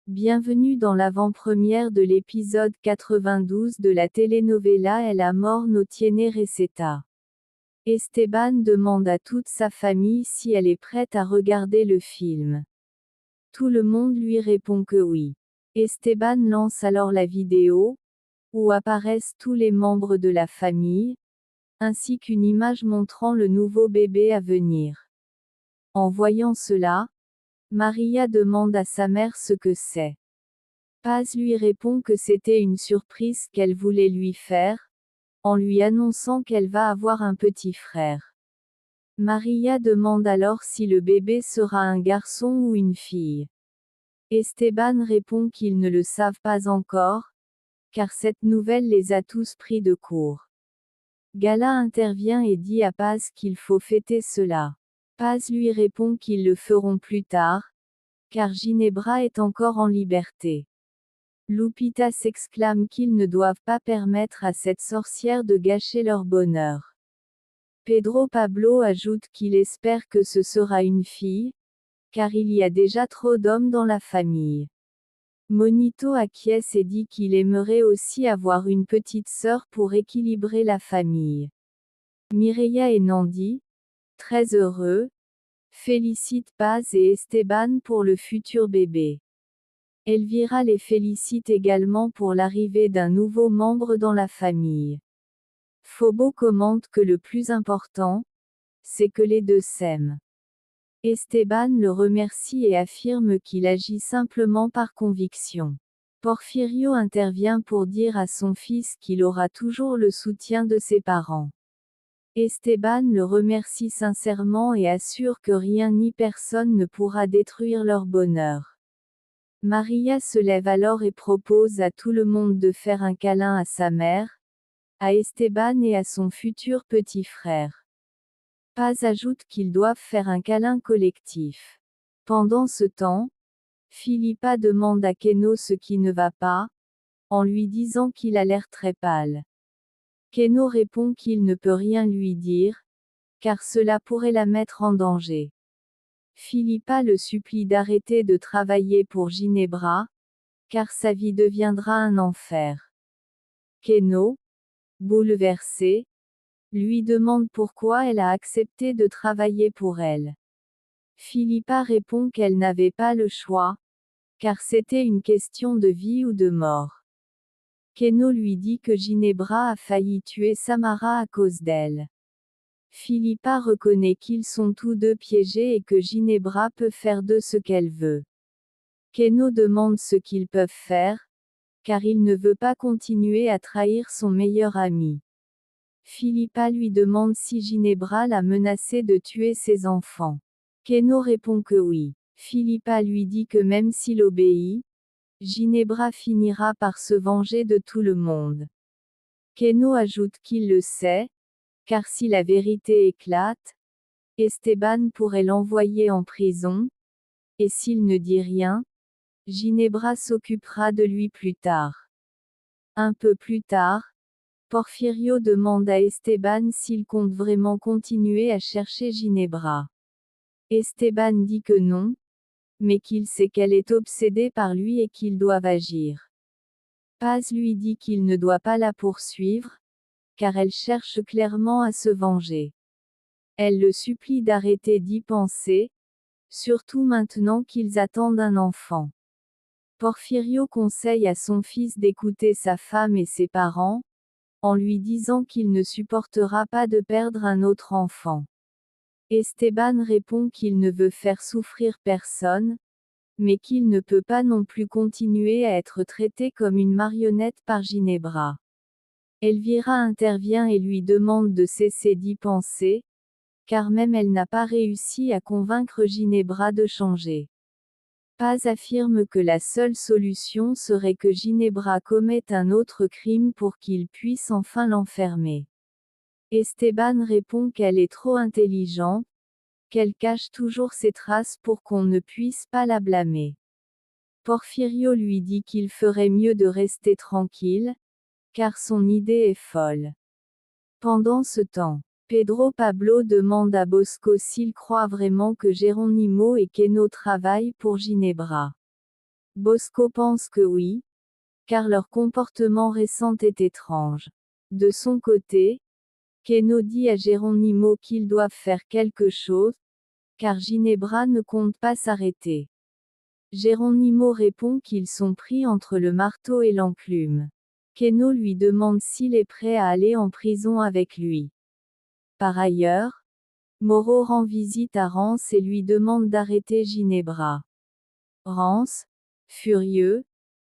Bienvenue dans l'avant-première de l'épisode 92 de la telenovela El amor no tiene receta. Esteban demande à toute sa famille si elle est prête à regarder le film. Tout le monde lui répond que oui. Esteban lance alors la vidéo, où apparaissent tous les membres de la famille, ainsi qu'une image montrant le nouveau bébé à venir. En voyant cela, Maria demande à sa mère ce que c'est. Paz lui répond que c'était une surprise qu'elle voulait lui faire, en lui annonçant qu'elle va avoir un petit frère. Maria demande alors si le bébé sera un garçon ou une fille. Esteban répond qu'ils ne le savent pas encore, car cette nouvelle les a tous pris de court. Gala intervient et dit à Paz qu'il faut fêter cela. Paz lui répond qu'ils le feront plus tard, car Ginebra est encore en liberté. Lupita s'exclame qu'ils ne doivent pas permettre à cette sorcière de gâcher leur bonheur. Pedro Pablo ajoute qu'il espère que ce sera une fille, car il y a déjà trop d'hommes dans la famille. Monito acquiesce et dit qu'il aimerait aussi avoir une petite sœur pour équilibrer la famille. Mireia et Nandi, très heureux, félicitent Paz et Esteban pour le futur bébé. Elvira les félicite également pour l'arrivée d'un nouveau membre dans la famille. Phobo commente que le plus important, c'est que les deux s'aiment. Esteban le remercie et affirme qu'il agit simplement par conviction. Porfirio intervient pour dire à son fils qu'il aura toujours le soutien de ses parents. Esteban le remercie sincèrement et assure que rien ni personne ne pourra détruire leur bonheur. Maria se lève alors et propose à tout le monde de faire un câlin à sa mère, à Esteban et à son futur petit frère. Paz ajoute qu'ils doivent faire un câlin collectif. Pendant ce temps, Philippa demande à Keno ce qui ne va pas, en lui disant qu'il a l'air très pâle. Keno répond qu'il ne peut rien lui dire, car cela pourrait la mettre en danger. Philippa le supplie d'arrêter de travailler pour Ginebra, car sa vie deviendra un enfer. Keno, bouleversé, lui demande pourquoi elle a accepté de travailler pour elle. Philippa répond qu'elle n'avait pas le choix, car c'était une question de vie ou de mort. Keno lui dit que Ginebra a failli tuer Samara à cause d'elle. Philippa reconnaît qu'ils sont tous deux piégés et que Ginebra peut faire d'eux ce qu'elle veut. Keno demande ce qu'ils peuvent faire, car il ne veut pas continuer à trahir son meilleur ami. Philippa lui demande si Ginebra l'a menacé de tuer ses enfants. Keno répond que oui. Philippa lui dit que même s'il obéit, Ginebra finira par se venger de tout le monde. Keno ajoute qu'il le sait, car si la vérité éclate, Esteban pourrait l'envoyer en prison, et s'il ne dit rien, Ginebra s'occupera de lui plus tard. Un peu plus tard, Porfirio demande à Esteban s'il compte vraiment continuer à chercher Ginebra. Esteban dit que non, mais qu'il sait qu'elle est obsédée par lui et qu'ils doivent agir. Paz lui dit qu'il ne doit pas la poursuivre, car elle cherche clairement à se venger. Elle le supplie d'arrêter d'y penser, surtout maintenant qu'ils attendent un enfant. Porfirio conseille à son fils d'écouter sa femme et ses parents, en lui disant qu'il ne supportera pas de perdre un autre enfant. Esteban répond qu'il ne veut faire souffrir personne, mais qu'il ne peut pas non plus continuer à être traité comme une marionnette par Ginebra. Elvira intervient et lui demande de cesser d'y penser, car même elle n'a pas réussi à convaincre Ginebra de changer. Paz affirme que la seule solution serait que Ginebra commette un autre crime pour qu'il puisse enfin l'enfermer. Esteban répond qu'elle est trop intelligente, qu'elle cache toujours ses traces pour qu'on ne puisse pas la blâmer. Porfirio lui dit qu'il ferait mieux de rester tranquille, car son idée est folle. Pendant ce temps, Pedro Pablo demande à Bosco s'il croit vraiment que Geronimo et Keno travaillent pour Ginebra. Bosco pense que oui, car leur comportement récent est étrange. De son côté, Keno dit à Geronimo qu'ils doivent faire quelque chose, car Ginebra ne compte pas s'arrêter. Geronimo répond qu'ils sont pris entre le marteau et l'enclume. Keno lui demande s'il est prêt à aller en prison avec lui. Par ailleurs, Moro rend visite à Rance et lui demande d'arrêter Ginebra. Rance, furieux,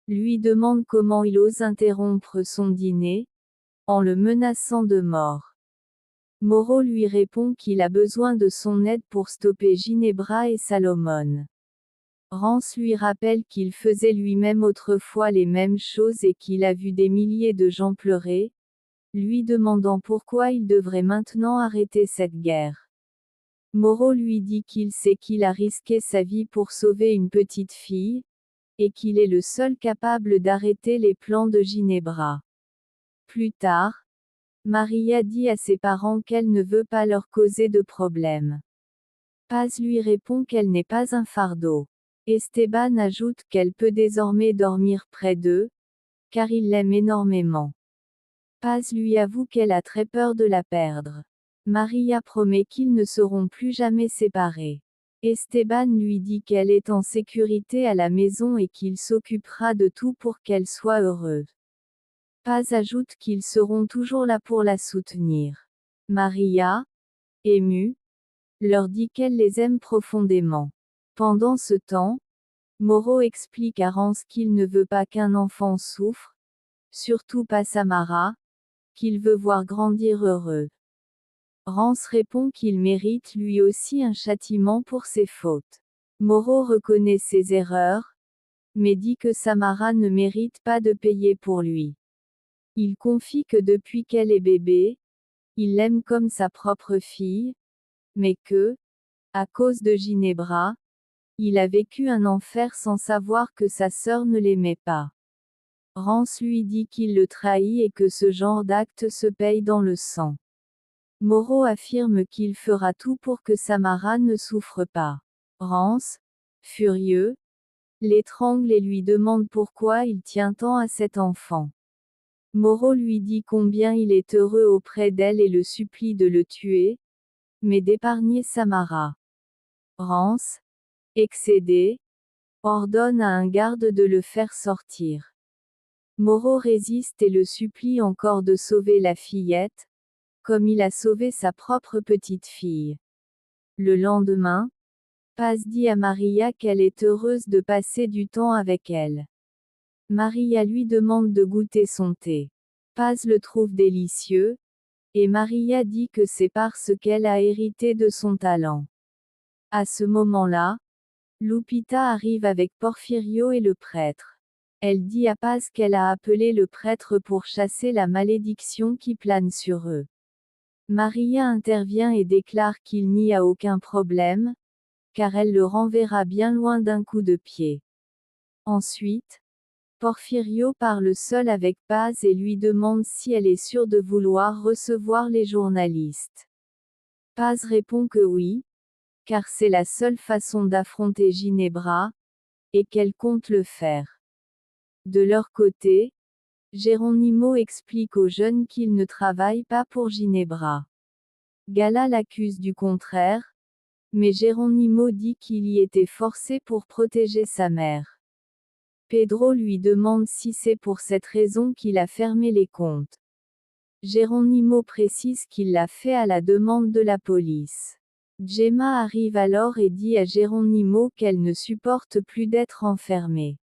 lui demande comment il ose interrompre son dîner, en le menaçant de mort. Moro lui répond qu'il a besoin de son aide pour stopper Ginebra et Salomon. Rance lui rappelle qu'il faisait lui-même autrefois les mêmes choses et qu'il a vu des milliers de gens pleurer, lui demandant pourquoi il devrait maintenant arrêter cette guerre. Moro lui dit qu'il sait qu'il a risqué sa vie pour sauver une petite fille, et qu'il est le seul capable d'arrêter les plans de Ginebra. Plus tard, Maria dit à ses parents qu'elle ne veut pas leur causer de problème. Paz lui répond qu'elle n'est pas un fardeau. Esteban ajoute qu'elle peut désormais dormir près d'eux, car il l'aime énormément. Paz lui avoue qu'elle a très peur de la perdre. Maria promet qu'ils ne seront plus jamais séparés. Esteban lui dit qu'elle est en sécurité à la maison et qu'il s'occupera de tout pour qu'elle soit heureuse. Paz ajoute qu'ils seront toujours là pour la soutenir. Maria, émue, leur dit qu'elle les aime profondément. Pendant ce temps, Moro explique à Rance qu'il ne veut pas qu'un enfant souffre, surtout pas Samara, qu'il veut voir grandir heureux. Rance répond qu'il mérite lui aussi un châtiment pour ses fautes. Moro reconnaît ses erreurs, mais dit que Samara ne mérite pas de payer pour lui. Il confie que depuis qu'elle est bébé, il l'aime comme sa propre fille, mais que, à cause de Ginebra, il a vécu un enfer sans savoir que sa sœur ne l'aimait pas. Rance lui dit qu'il le trahit et que ce genre d'acte se paye dans le sang. Moro affirme qu'il fera tout pour que Samara ne souffre pas. Rance, furieux, l'étrangle et lui demande pourquoi il tient tant à cet enfant. Moro lui dit combien il est heureux auprès d'elle et le supplie de le tuer, mais d'épargner Samara. Rance, excédé, ordonne à un garde de le faire sortir. Moro résiste et le supplie encore de sauver la fillette, comme il a sauvé sa propre petite fille. Le lendemain, Paz dit à Maria qu'elle est heureuse de passer du temps avec elle. Maria lui demande de goûter son thé. Paz le trouve délicieux, et Maria dit que c'est parce qu'elle a hérité de son talent. À ce moment-là, Lupita arrive avec Porfirio et le prêtre. Elle dit à Paz qu'elle a appelé le prêtre pour chasser la malédiction qui plane sur eux. Maria intervient et déclare qu'il n'y a aucun problème, car elle le renverra bien loin d'un coup de pied. Ensuite, Porfirio parle seul avec Paz et lui demande si elle est sûre de vouloir recevoir les journalistes. Paz répond que oui, car c'est la seule façon d'affronter Ginebra, et qu'elle compte le faire. De leur côté, Geronimo explique aux jeunes qu'ils ne travaillent pas pour Ginebra. Gala l'accuse du contraire, mais Geronimo dit qu'il y était forcé pour protéger sa mère. Pedro lui demande si c'est pour cette raison qu'il a fermé les comptes. Geronimo précise qu'il l'a fait à la demande de la police. Gemma arrive alors et dit à Geronimo qu'elle ne supporte plus d'être enfermée.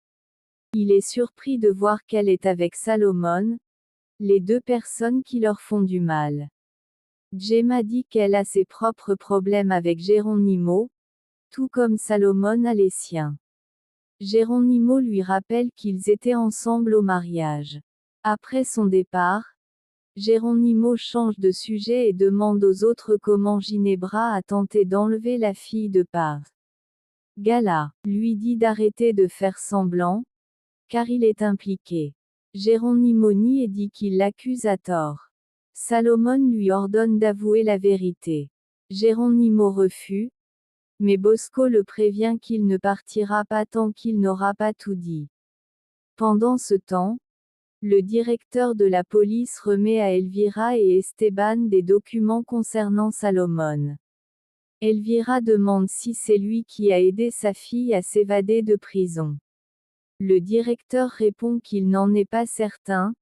Il est surpris de voir qu'elle est avec Salomon, les deux personnes qui leur font du mal. Gemma dit qu'elle a ses propres problèmes avec Geronimo, tout comme Salomon a les siens. Geronimo lui rappelle qu'ils étaient ensemble au mariage. Après son départ, Geronimo change de sujet et demande aux autres comment Ginebra a tenté d'enlever la fille de Paz. Gala lui dit d'arrêter de faire semblant, car il est impliqué. Geronimo nie et dit qu'il l'accuse à tort. Salomon lui ordonne d'avouer la vérité. Geronimo refuse, Mais Bosco le prévient qu'il ne partira pas tant qu'il n'aura pas tout dit. Pendant ce temps, le directeur de la police remet à Elvira et Esteban des documents concernant Salomón. Elvira demande si c'est lui qui a aidé sa fille à s'évader de prison. Le directeur répond qu'il n'en est pas certain,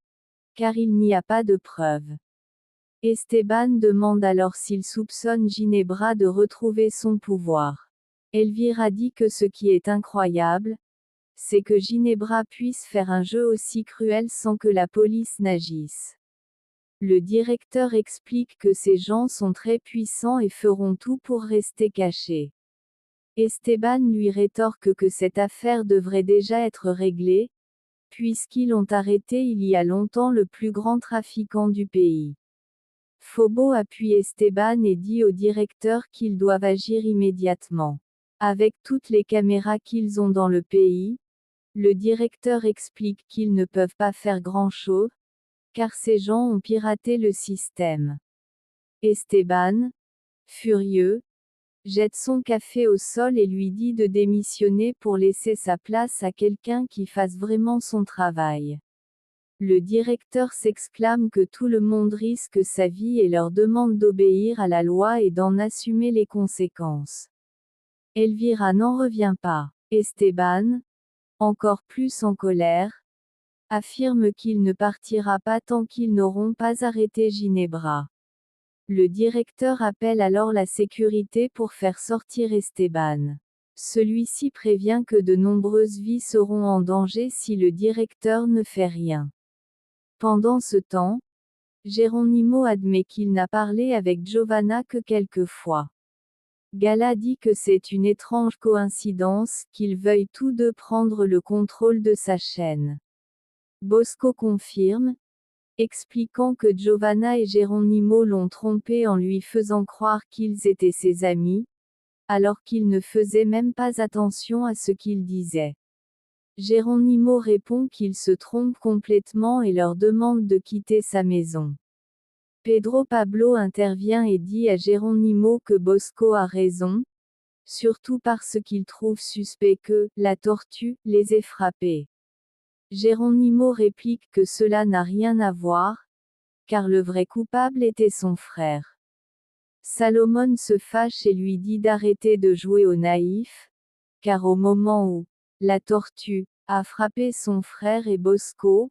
car il n'y a pas de preuves. Esteban demande alors s'il soupçonne Ginebra de retrouver son pouvoir. Elvira dit que ce qui est incroyable, c'est que Ginebra puisse faire un jeu aussi cruel sans que la police n'agisse. Le directeur explique que ces gens sont très puissants et feront tout pour rester cachés. Esteban lui rétorque que cette affaire devrait déjà être réglée, puisqu'ils ont arrêté il y a longtemps le plus grand trafiquant du pays. Fobo appuie Esteban et dit au directeur qu'ils doivent agir immédiatement. Avec toutes les caméras qu'ils ont dans le pays, le directeur explique qu'ils ne peuvent pas faire grand-chose, car ces gens ont piraté le système. Esteban, furieux, jette son café au sol et lui dit de démissionner pour laisser sa place à quelqu'un qui fasse vraiment son travail. Le directeur s'exclame que tout le monde risque sa vie et leur demande d'obéir à la loi et d'en assumer les conséquences. Elvira n'en revient pas. Esteban, encore plus en colère, affirme qu'il ne partira pas tant qu'ils n'auront pas arrêté Ginebra. Le directeur appelle alors la sécurité pour faire sortir Esteban. Celui-ci prévient que de nombreuses vies seront en danger si le directeur ne fait rien. Pendant ce temps, Geronimo admet qu'il n'a parlé avec Giovanna que quelques fois. Gala dit que c'est une étrange coïncidence qu'ils veuillent tous deux prendre le contrôle de sa chaîne. Bosco confirme, expliquant que Giovanna et Geronimo l'ont trompé en lui faisant croire qu'ils étaient ses amis, alors qu'il ne faisait même pas attention à ce qu'il disait. Geronimo répond qu'il se trompe complètement et leur demande de quitter sa maison. Pedro Pablo intervient et dit à Geronimo que Bosco a raison, surtout parce qu'il trouve suspect que la tortue les ait frappés. Geronimo réplique que cela n'a rien à voir, car le vrai coupable était son frère. Salomón se fâche et lui dit d'arrêter de jouer au naïf, car au moment où la tortue a frappé son frère et Bosco,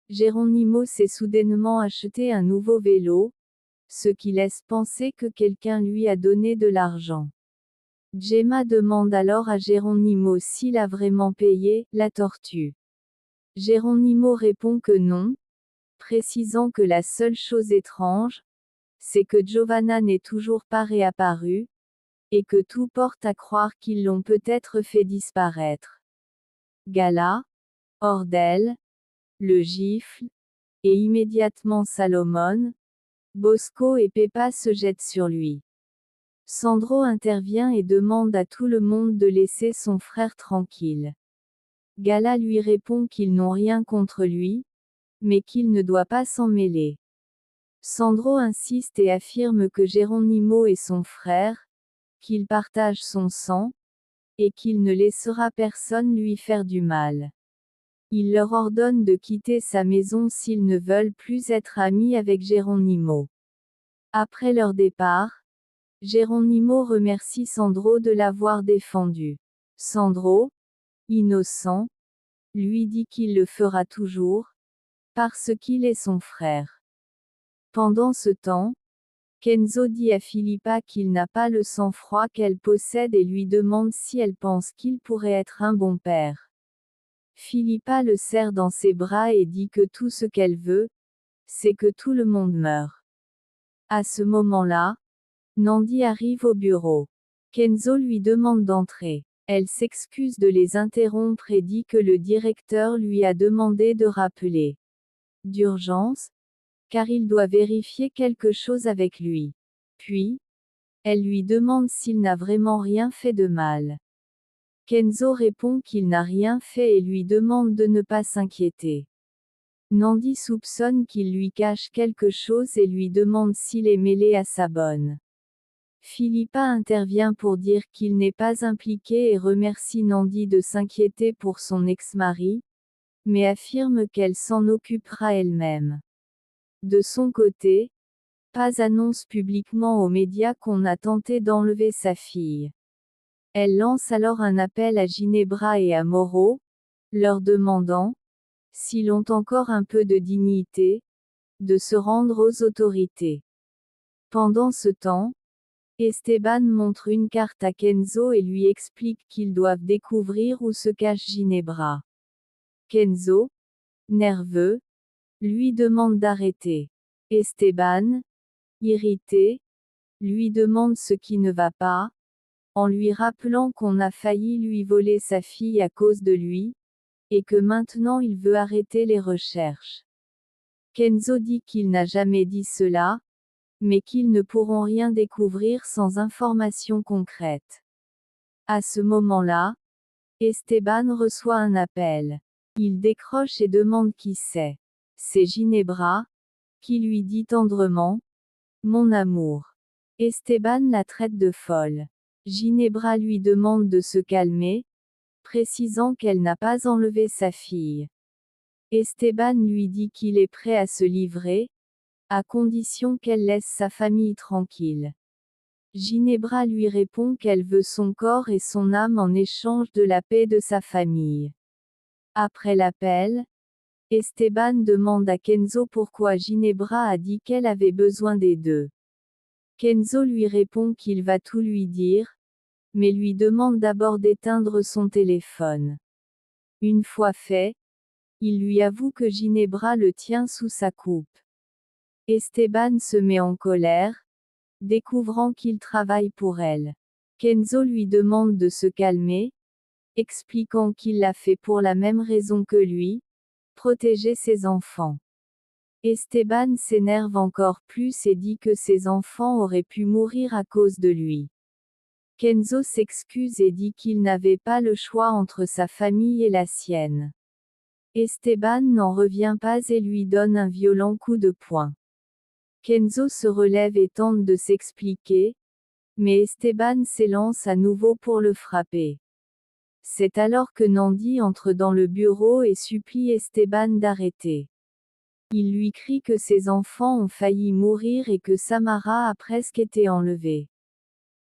Geronimo s'est soudainement acheté un nouveau vélo, ce qui laisse penser que quelqu'un lui a donné de l'argent. Gemma demande alors à Geronimo s'il a vraiment payé la tortue. Geronimo répond que non, précisant que la seule chose étrange, c'est que Giovanna n'est toujours pas réapparue, et que tout porte à croire qu'ils l'ont peut-être fait disparaître. Gala, hors d'elle, le gifle, et immédiatement Salomón, Bosco et Pepa se jettent sur lui. Sandro intervient et demande à tout le monde de laisser son frère tranquille. Gala lui répond qu'ils n'ont rien contre lui, mais qu'il ne doit pas s'en mêler. Sandro insiste et affirme que Geronimo est son frère, qu'il partage son sang, et qu'il ne laissera personne lui faire du mal. Il leur ordonne de quitter sa maison s'ils ne veulent plus être amis avec Geronimo. Après leur départ, Geronimo remercie Sandro de l'avoir défendu. Sandro, innocent, lui dit qu'il le fera toujours, parce qu'il est son frère. Pendant ce temps, Kenzo dit à Philippa qu'il n'a pas le sang-froid qu'elle possède et lui demande si elle pense qu'il pourrait être un bon père. Philippa le serre dans ses bras et dit que tout ce qu'elle veut, c'est que tout le monde meure. À ce moment-là, Nandi arrive au bureau. Kenzo lui demande d'entrer. Elle s'excuse de les interrompre et dit que le directeur lui a demandé de rappeler d'urgence, car il doit vérifier quelque chose avec lui. Puis, elle lui demande s'il n'a vraiment rien fait de mal. Kenzo répond qu'il n'a rien fait et lui demande de ne pas s'inquiéter. Nandi soupçonne qu'il lui cache quelque chose et lui demande s'il est mêlé à sa bonne. Philippa intervient pour dire qu'il n'est pas impliqué et remercie Nandi de s'inquiéter pour son ex-mari, mais affirme qu'elle s'en occupera elle-même. De son côté, Paz annonce publiquement aux médias qu'on a tenté d'enlever sa fille. Elle lance alors un appel à Ginebra et à Mauro, leur demandant, s'ils ont encore un peu de dignité, de se rendre aux autorités. Pendant ce temps, Esteban montre une carte à Kenzo et lui explique qu'ils doivent découvrir où se cache Ginebra. Kenzo, nerveux, lui demande d'arrêter. Esteban, irrité, lui demande ce qui ne va pas, en lui rappelant qu'on a failli lui voler sa fille à cause de lui, et que maintenant il veut arrêter les recherches. Kenzo dit qu'il n'a jamais dit cela, mais qu'ils ne pourront rien découvrir sans informations concrètes. À ce moment-là, Esteban reçoit un appel. Il décroche et demande qui c'est. C'est Ginebra, qui lui dit tendrement, « Mon amour ». Esteban la traite de folle. Ginebra lui demande de se calmer, précisant qu'elle n'a pas enlevé sa fille. Esteban lui dit qu'il est prêt à se livrer, à condition qu'elle laisse sa famille tranquille. Ginebra lui répond qu'elle veut son corps et son âme en échange de la paix de sa famille. Après l'appel, Esteban demande à Kenzo pourquoi Ginebra a dit qu'elle avait besoin des deux. Kenzo lui répond qu'il va tout lui dire, mais lui demande d'abord d'éteindre son téléphone. Une fois fait, il lui avoue que Ginebra le tient sous sa coupe. Esteban se met en colère, découvrant qu'il travaille pour elle. Kenzo lui demande de se calmer, expliquant qu'il l'a fait pour la même raison que lui, protéger ses enfants. Esteban s'énerve encore plus et dit que ses enfants auraient pu mourir à cause de lui. Kenzo s'excuse et dit qu'il n'avait pas le choix entre sa famille et la sienne. Esteban n'en revient pas et lui donne un violent coup de poing. Kenzo se relève et tente de s'expliquer, mais Esteban s'élance à nouveau pour le frapper. C'est alors que Nandi entre dans le bureau et supplie Esteban d'arrêter. Il lui crie que ses enfants ont failli mourir et que Samara a presque été enlevée.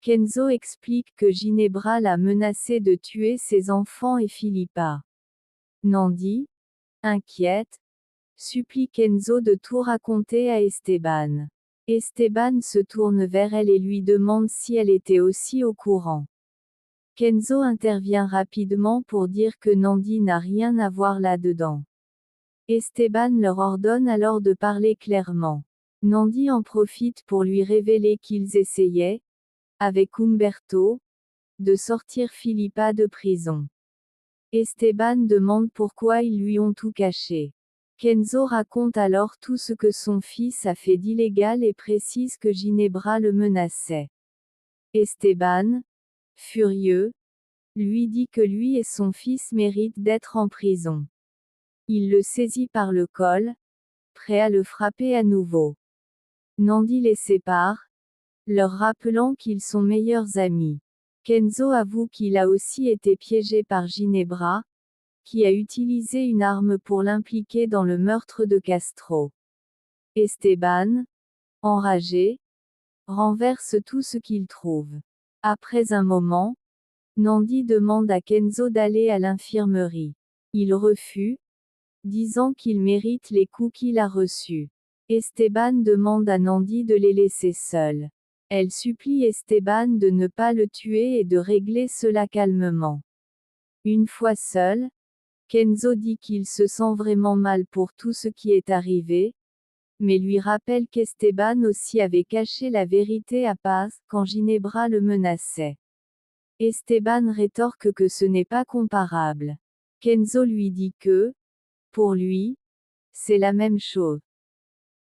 Kenzo explique que Ginebra l'a menacé de tuer ses enfants et Philippa. Nandi, inquiète, supplie Kenzo de tout raconter à Esteban. Esteban se tourne vers elle et lui demande si elle était aussi au courant. Kenzo intervient rapidement pour dire que Nandi n'a rien à voir là-dedans. Esteban leur ordonne alors de parler clairement. Nandi en profite pour lui révéler qu'ils essayaient, avec Umberto, de sortir Philippa de prison. Esteban demande pourquoi ils lui ont tout caché. Kenzo raconte alors tout ce que son fils a fait d'illégal et précise que Ginebra le menaçait. Esteban, furieux, lui dit que lui et son fils méritent d'être en prison. Il le saisit par le col, prêt à le frapper à nouveau. Nandi les sépare, leur rappelant qu'ils sont meilleurs amis. Kenzo avoue qu'il a aussi été piégé par Ginebra, qui a utilisé une arme pour l'impliquer dans le meurtre de Castro. Esteban, enragé, renverse tout ce qu'il trouve. Après un moment, Nandi demande à Kenzo d'aller à l'infirmerie. Il refuse, disant qu'il mérite les coups qu'il a reçus. Esteban demande à Nandi de les laisser seuls. Elle supplie Esteban de ne pas le tuer et de régler cela calmement. Une fois seul, Kenzo dit qu'il se sent vraiment mal pour tout ce qui est arrivé, mais lui rappelle qu'Esteban aussi avait caché la vérité à Paz quand Ginebra le menaçait. Esteban rétorque que ce n'est pas comparable. Kenzo lui dit que, pour lui, c'est la même chose.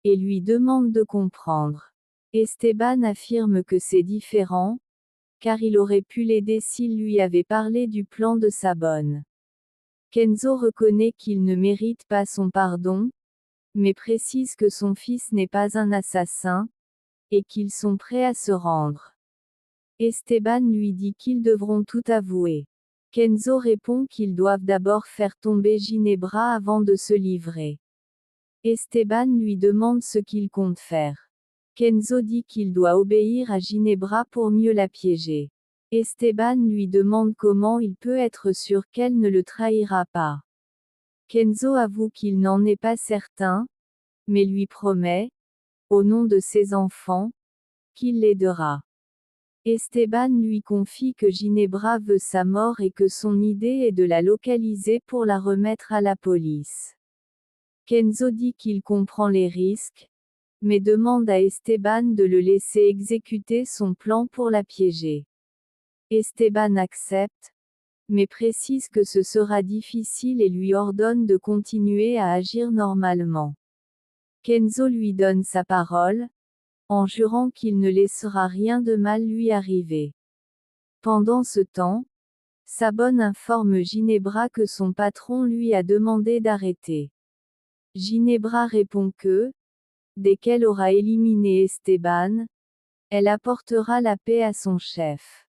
Et lui demande de comprendre. Esteban affirme que c'est différent, car il aurait pu l'aider s'il lui avait parlé du plan de sa bonne. Kenzo reconnaît qu'il ne mérite pas son pardon, mais précise que son fils n'est pas un assassin, et qu'ils sont prêts à se rendre. Esteban lui dit qu'ils devront tout avouer. Kenzo répond qu'ils doivent d'abord faire tomber Ginebra avant de se livrer. Esteban lui demande ce qu'il compte faire. Kenzo dit qu'il doit obéir à Ginebra pour mieux la piéger. Esteban lui demande comment il peut être sûr qu'elle ne le trahira pas. Kenzo avoue qu'il n'en est pas certain, mais lui promet, au nom de ses enfants, qu'il l'aidera. Esteban lui confie que Ginebra veut sa mort et que son idée est de la localiser pour la remettre à la police. Kenzo dit qu'il comprend les risques, mais demande à Esteban de le laisser exécuter son plan pour la piéger. Esteban accepte, mais précise que ce sera difficile et lui ordonne de continuer à agir normalement. Kenzo lui donne sa parole, en jurant qu'il ne laissera rien de mal lui arriver. Pendant ce temps, Sabone informe Ginebra que son patron lui a demandé d'arrêter. Ginebra répond que, dès qu'elle aura éliminé Esteban, elle apportera la paix à son chef.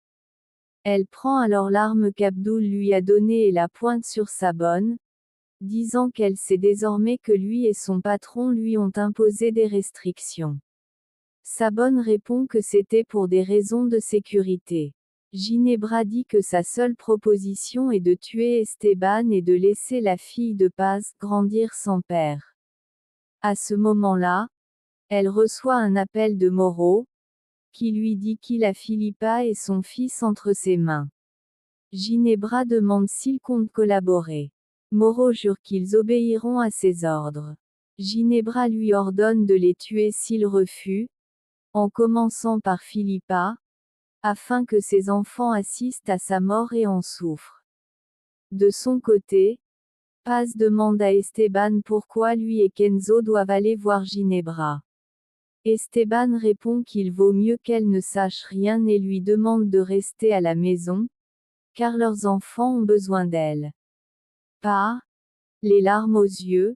Elle prend alors l'arme qu'Abdul lui a donnée et la pointe sur Sabone, disant qu'elle sait désormais que lui et son patron lui ont imposé des restrictions. Sabone répond que c'était pour des raisons de sécurité. Ginebra dit que sa seule proposition est de tuer Esteban et de laisser la fille de Paz grandir sans père. À ce moment-là, elle reçoit un appel de Moro, qui lui dit qu'il a Philippa et son fils entre ses mains. Ginebra demande s'ils comptent collaborer. Moro jure qu'ils obéiront à ses ordres. Ginebra lui ordonne de les tuer s'ils refusent, en commençant par Philippa, afin que ses enfants assistent à sa mort et en souffrent. De son côté, Paz demande à Esteban pourquoi lui et Kenzo doivent aller voir Ginebra. Esteban répond qu'il vaut mieux qu'elle ne sache rien et lui demande de rester à la maison, car leurs enfants ont besoin d'elle. Paz, les larmes aux yeux,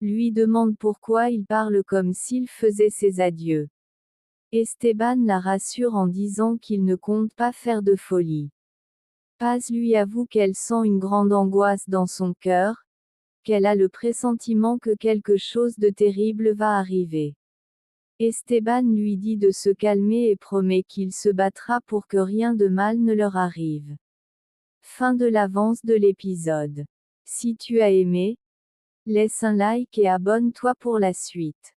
lui demande pourquoi il parle comme s'il faisait ses adieux. Esteban la rassure en disant qu'il ne compte pas faire de folie. Paz lui avoue qu'elle sent une grande angoisse dans son cœur, qu'elle a le pressentiment que quelque chose de terrible va arriver. Esteban lui dit de se calmer et promet qu'il se battra pour que rien de mal ne leur arrive. Fin de l'avance de l'épisode. Si tu as aimé, laisse un like et abonne-toi pour la suite.